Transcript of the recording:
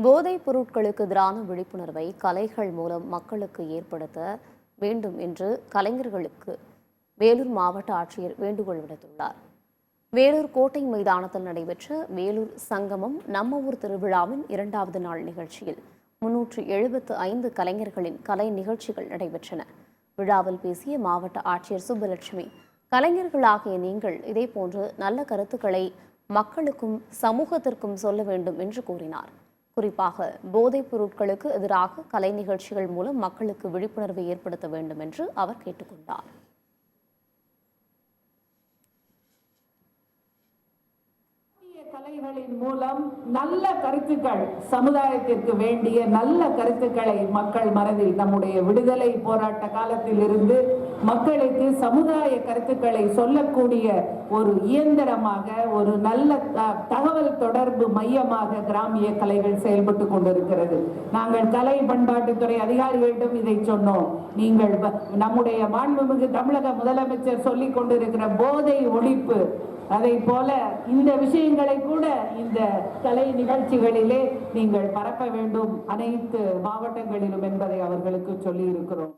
போதைப் பொருட்களுக்கு எதிரான விழிப்புணர்வை கலைகள் மூலம் மக்களுக்கு ஏற்படுத்த வேண்டும் என்று கலைஞர்களுக்கு வேலூர் மாவட்ட ஆட்சியர் வேண்டுகோள் விடுத்துள்ளார். வேலூர் கோட்டை மைதானத்தில் நடைபெற்ற வேலூர் சங்கமம் நம்ம ஊர் திருவிழாவின் 2வது நாள் நிகழ்ச்சியில் 375 கலைஞர்களின் கலை நிகழ்ச்சிகள் நடைபெற்றன. விழாவில் பேசிய மாவட்ட ஆட்சியர் சுப்பலட்சுமி, கலைஞர்களாகிய நீங்கள் இதேபோன்று நல்ல கருத்துக்களை மக்களுக்கும் சமூகத்திற்கும் சொல்ல வேண்டும் என்று கூறினார். குறிப்பாக போதைப் பொருட்களுக்கு எதிராக கலை நிகழ்ச்சிகள் மூலம் மக்களுக்கு விழிப்புணர்வை ஏற்படுத்த வேண்டும் என்று அவர் கேட்டுக்கொண்டார். கலைகளின் மூலம் நல்ல கருத்துக்கள், சமுதாயத்திற்கு வேண்டிய நல்ல கருத்துக்களை மக்கள் மனதில், நம்முடைய விடுதலை போராட்ட காலத்தில் இருந்து மக்களுக்கு சமுதாய கருத்துக்களை சொல்லக்கூடிய ஒரு இயந்திரமாக, ஒரு நல்ல தகவல் தொடர்பு மையமாக கிராமிய கலைகள் செயல்பட்டு கொண்டிருக்கிறது. நாங்கள் கலை பண்பாட்டுத்துறை அதிகாரிகளிடம் இதை சொன்னோம். நீங்கள் நம்முடைய மாண்புமிகு தமிழக முதலமைச்சர் சொல்லிக் கொண்டிருக்கிற போதை ஒழிப்பு, அதை போல இந்த விஷயங்களை கூட இந்த கலை நிகழ்ச்சிகளிலே நீங்கள் பரப்ப வேண்டும் அனைத்து மாவட்டங்களிலும் என்பதை அவர்களுக்கு சொல்லி இருக்கிறோம்.